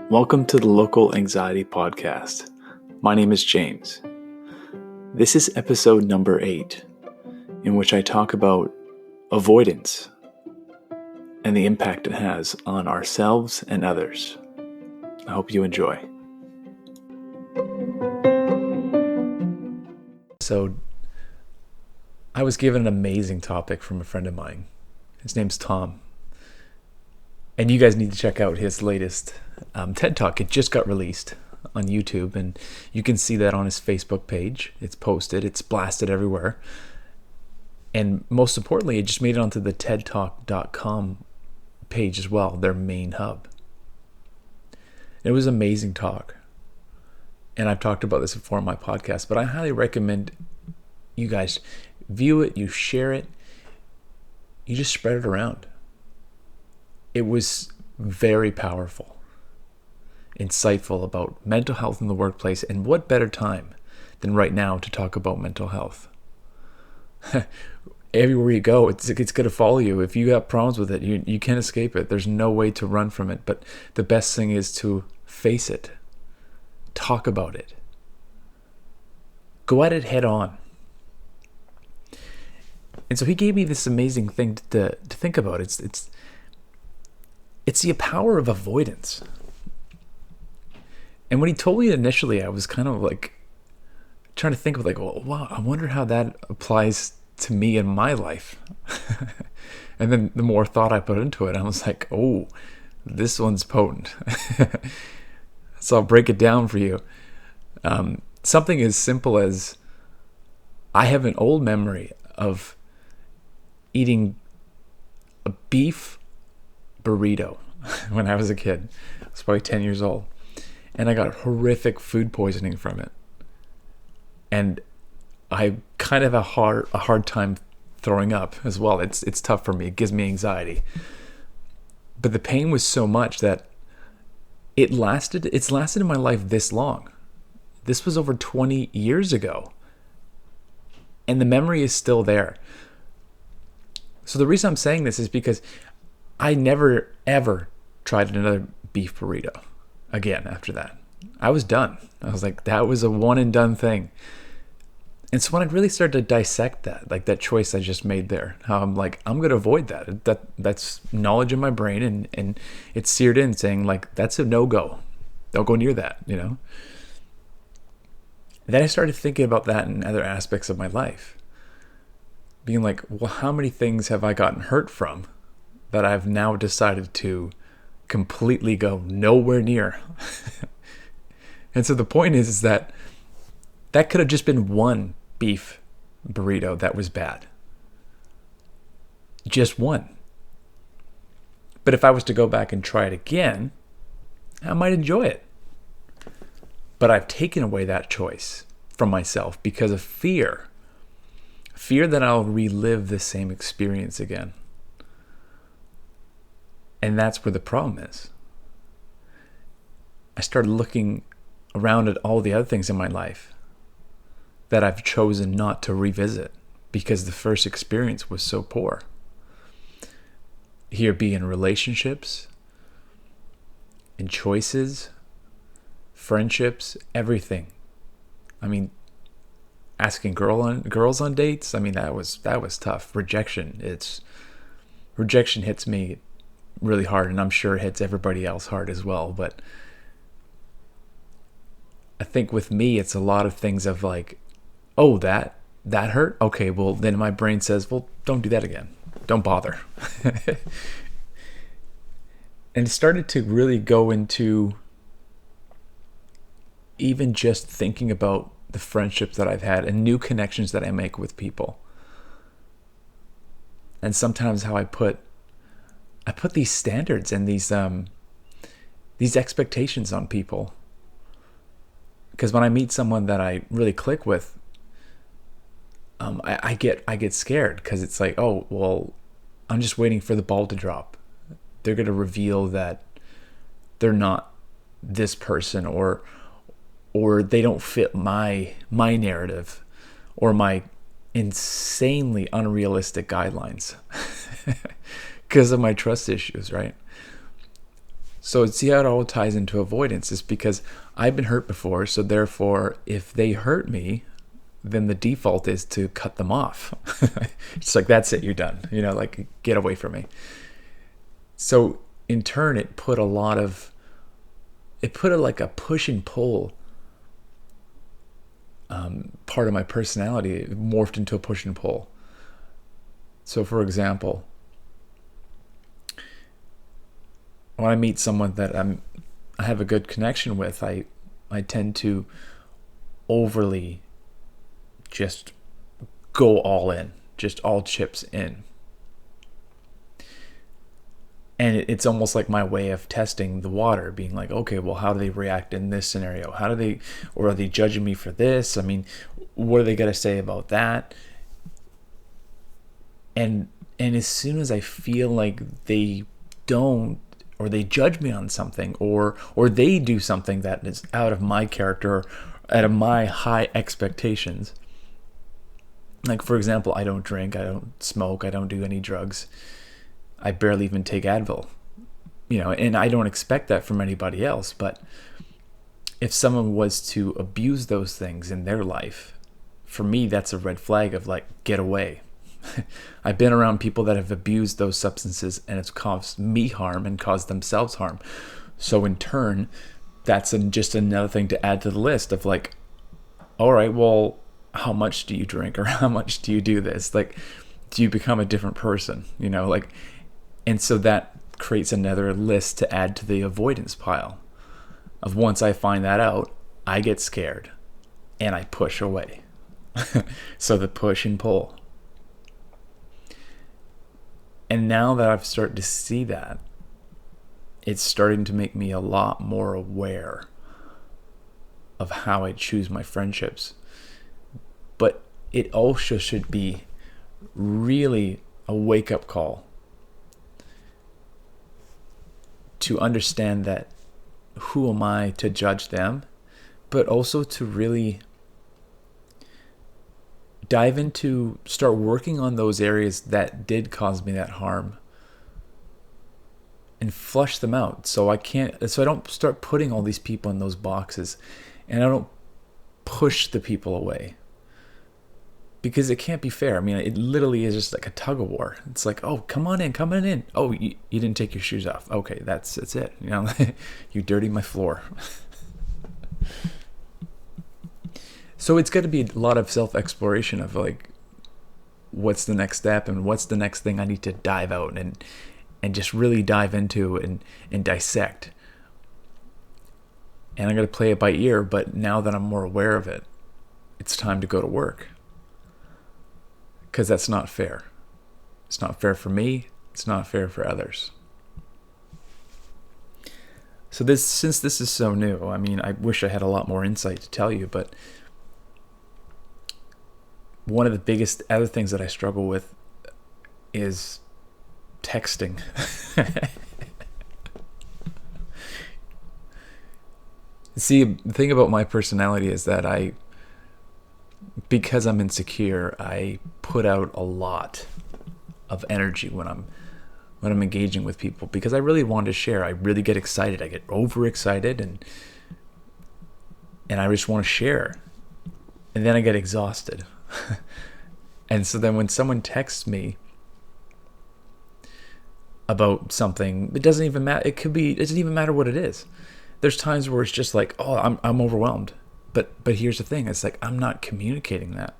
Welcome to the Local Anxiety Podcast. My name is James. This is episode number 8, in which I talk about avoidance and the impact it has on ourselves and others. I hope you enjoy. So, I was given an amazing topic from a friend of mine. His name's Tom. And you guys need to check out his latest TED Talk. It just got released on YouTube, and you can see that on his Facebook page. It's posted, it's blasted everywhere. And most importantly, it just made it onto the tedtalk.com page as well, their main hub. It was an amazing talk. And I've talked about this before on my podcast, but I highly recommend you guys view it, you share it, you just spread it around. It was very powerful, insightful about mental health in the workplace, and what better time than right now to talk about mental health. Everywhere you go, it's going to follow you. If you got problems with it, you can't escape it. There's no way to run from it. But the best thing is to face it, talk about it, go at it head on. And so he gave me this amazing thing to think about. It's the power of avoidance. And when he told me initially, I was kind of like trying to think of like, well, wow, I wonder how that applies to me in my life. And then the more thought I put into it, I was like, oh, this one's potent. So I'll break it down for you. Something as simple as I have an old memory of eating a beef burrito when I was a kid. I was probably 10 years old, and I got horrific food poisoning from it, and I kind of have a hard time throwing up as well. It's tough for me. It gives me anxiety, but the pain was so much that it's lasted in my life this long. This was over 20 years ago, and the memory is still there. So the reason I'm saying this is because I never, ever tried another beef burrito again after that. I was done. I was like, that was a one and done thing. And so when I really started to dissect that, like that choice I just made there, how I'm like, I'm going to avoid that. That's knowledge in my brain, and it's seared in saying like, that's a no-go. Don't go near that, you know? Then I started thinking about that in other aspects of my life. Being like, well, how many things have I gotten hurt from that I've now decided to completely go nowhere near? And so the point is that could have just been one beef burrito that was bad. Just one. But if I was to go back and try it again, I might enjoy it. But I've taken away that choice from myself because of fear. Fear that I'll relive the same experience again. And that's where the problem is. I started looking around at all the other things in my life that I've chosen not to revisit because the first experience was so poor. Here be in relationships, in choices, friendships, everything. I mean, asking girls on dates, I mean, that was tough. Rejection hits me really hard, and I'm sure it hits everybody else hard as well. But I think with me, it's a lot of things of like, oh, that hurt? Okay, well, then my brain says, well, don't do that again. Don't bother. And it started to really go into even just thinking about the friendships that I've had and new connections that I make with people. And sometimes how I put these standards and these expectations on people. Because when I meet someone that I really click with, I get scared because it's like, oh, well, I'm just waiting for the ball to drop. They're going to reveal that they're not this person, or they don't fit my narrative or my insanely unrealistic guidelines because of my trust issues, right? So see how it all ties into avoidance is because I've been hurt before. So therefore, if they hurt me, then the default is to cut them off. It's like, that's it, you're done. Like, get away from me. So in turn, it put like a push and pull part of my personality. It morphed into a push and pull. So for example, when I meet someone that I have a good connection with, I tend to overly just go all in, just all chips in. And it's almost like my way of testing the water, being like, okay, well, how do they react in this scenario? Or are they judging me for this? I mean, what are they going to say about that? And as soon as I feel like they don't, or they judge me on something, or they do something that is out of my character, out of my high expectations. Like, for example, I don't drink, I don't smoke, I don't do any drugs. I barely even take Advil, and I don't expect that from anybody else. But if someone was to abuse those things in their life, for me, that's a red flag of like, get away. I've been around people that have abused those substances and it's caused me harm and caused themselves harm. So in turn, that's just another thing to add to the list of like, all right, well, how much do you drink, or how much do you do this? Like, do you become a different person? And so that creates another list to add to the avoidance pile of, once I find that out, I get scared and I push away. So the push and pull. And now that I've started to see that, it's starting to make me a lot more aware of how I choose my friendships. But it also should be really a wake-up call to understand that, who am I to judge them, but also to really dive into, start working on those areas that did cause me that harm and flush them out. So I don't start putting all these people in those boxes, and I don't push the people away, because it can't be fair. I mean, it literally is just like a tug of war. It's like, oh, come on in. Oh, you didn't take your shoes off. Okay, that's it. You dirty my floor. So it's got to be a lot of self-exploration of like, what's the next step and what's the next thing I need to dive out and just really dive into and dissect. And I'm going to play it by ear, but now that I'm more aware of it, it's time to go to work. Because that's not fair. It's not fair for me. It's not fair for others. So since this is so new, I mean, I wish I had a lot more insight to tell you, but one of the biggest other things that I struggle with is texting. See, the thing about my personality is that because I'm insecure, I put out a lot of energy when I'm engaging with people, because I really want to share. I really get excited. I get overexcited and I just want to share. And then I get exhausted. And so then when someone texts me about something, it doesn't even matter. It doesn't even matter what it is. There's times where it's just like, oh, I'm overwhelmed. But here's the thing. It's like, I'm not communicating that.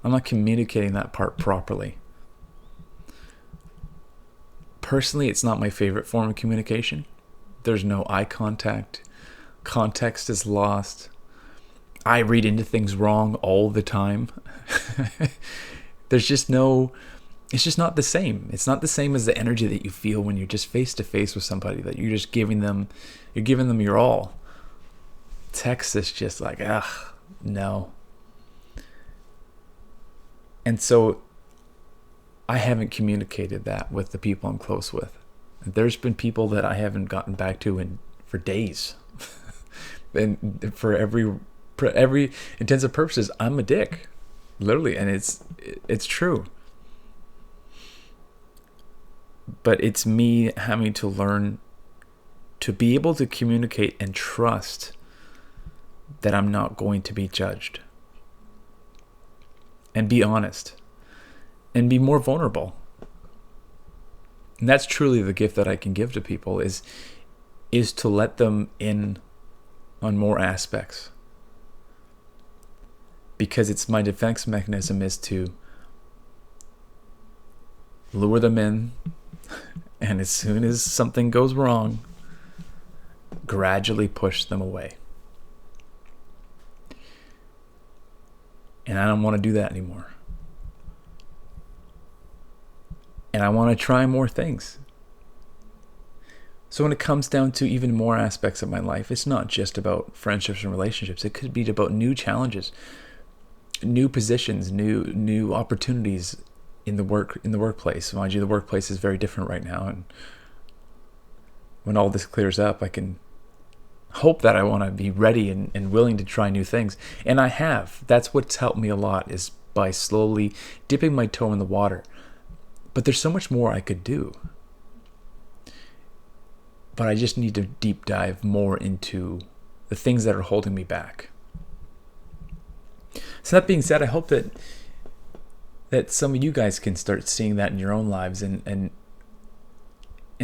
I'm not communicating that part properly. Personally, it's not my favorite form of communication. There's no eye contact. Context is lost. I read into things wrong all the time. It's just not the same. It's not the same as the energy that you feel when you're just face to face with somebody, that you're just giving them your all. Text is just like, no. And so I haven't communicated that with the people I'm close with. There's been people that I haven't gotten back to for days. And for every intents and purposes, I'm a dick, literally, and it's true. But it's me having to learn to be able to communicate and trust that I'm not going to be judged, and be honest, and be more vulnerable. And that's truly the gift that I can give to people, is to let them in on more aspects. Because it's my defense mechanism is to lure them in, and as soon as something goes wrong, gradually push them away. And I don't want to do that anymore. And I want to try more things. So when it comes down to even more aspects of my life, it's not just about friendships and relationships. It could be about new challenges, new positions, new opportunities in the workplace. Mind you, the workplace is very different right now, and when all this clears up, I can hope that I want to be ready and willing to try new things. And I have. That's what's helped me a lot, is by slowly dipping my toe in the water. But there's so much more I could do. But I just need to deep dive more into the things that are holding me back. So that being said, I hope that some of you guys can start seeing that in your own lives, and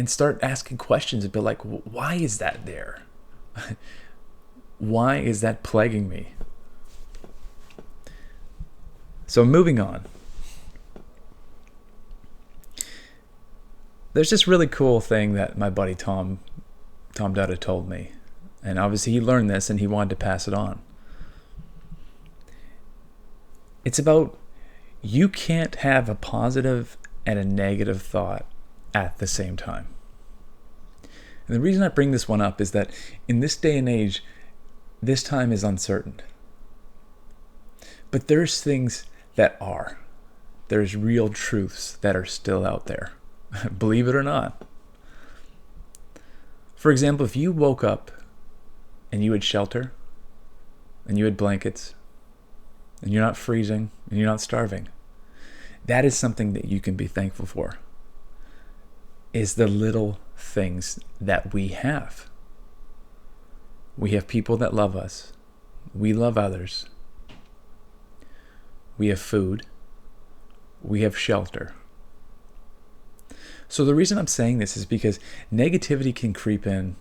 start asking questions and be like, why is that there? Why is that plaguing me? So moving on. There's this really cool thing that my buddy Tom Dutta told me. And obviously he learned this and he wanted to pass it on. It's about, you can't have a positive and a negative thought at the same time. And the reason I bring this one up is that in this day and age, this time is uncertain. But there's things that are. There's real truths that are still out there. Believe it or not. For example, if you woke up and you had shelter, and you had blankets, and you're not freezing, and you're not starving, that is something that you can be thankful for. Is the little things that we have. We have people that love us. We love others. We have food. We have shelter. So the reason I'm saying this is because negativity can creep in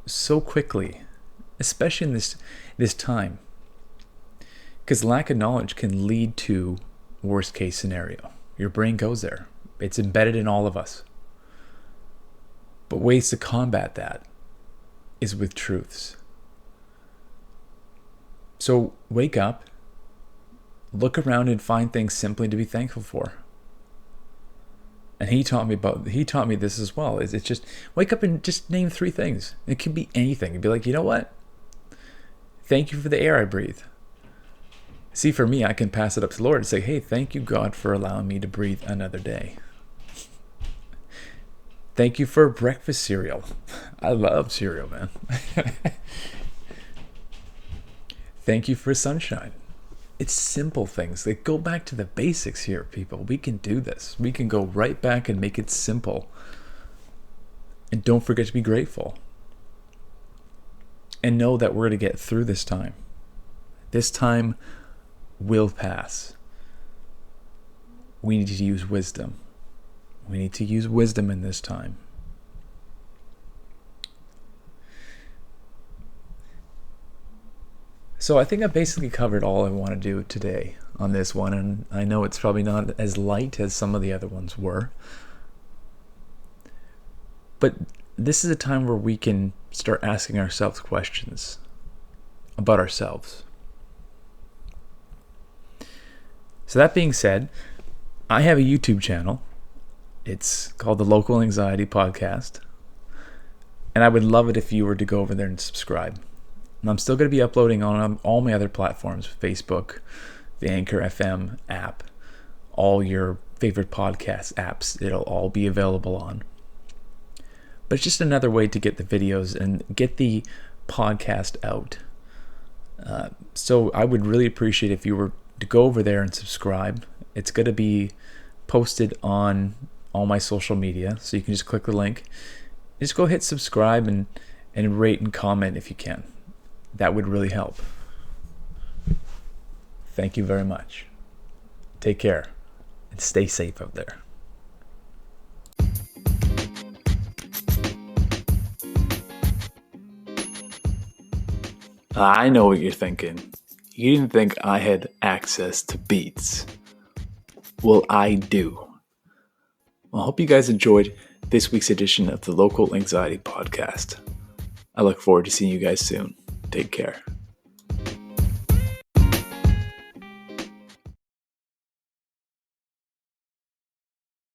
so quickly, especially in this time. Because lack of knowledge can lead to worst case scenario. Your brain goes there. It's embedded in all of us. But ways to combat that is with truths. So wake up, look around and find things simply to be thankful for. And he taught me this as well. It's just wake up and just name 3 things. It could be anything. It'd be like, you know what? Thank you for the air I breathe. See, for me, I can pass it up to the Lord and say, hey, thank you, God, for allowing me to breathe another day. Thank you for breakfast cereal. I love cereal, man. Thank you for sunshine. It's simple things. Like, go back to the basics here, people. We can do this. We can go right back and make it simple. And don't forget to be grateful. And know that we're going to get through this time. This time will pass. We need to use wisdom. We need to use wisdom in this time. So I think I basically covered all I want to do today on this one, and I know it's probably not as light as some of the other ones were. But this is a time where we can start asking ourselves questions about ourselves. So that being said, I have a YouTube channel. It's called the Local Anxiety Podcast. And I would love it if you were to go over there and subscribe. And I'm still going to be uploading on all my other platforms, Facebook, the Anchor FM app, all your favorite podcast apps. It'll all be available on. But it's just another way to get the videos and get the podcast out. So I would really appreciate if you were to go over there and subscribe. It's going to be posted on all my social media, so you can just click the link. Just go hit subscribe, and and rate and comment if you can. That would really help. Thank you very much. Take care and stay safe out there. I know what you're thinking. You didn't think I had access to beats. Well, I do. Well, I hope you guys enjoyed this week's edition of the Local Anxiety Podcast. I look forward to seeing you guys soon. Take care.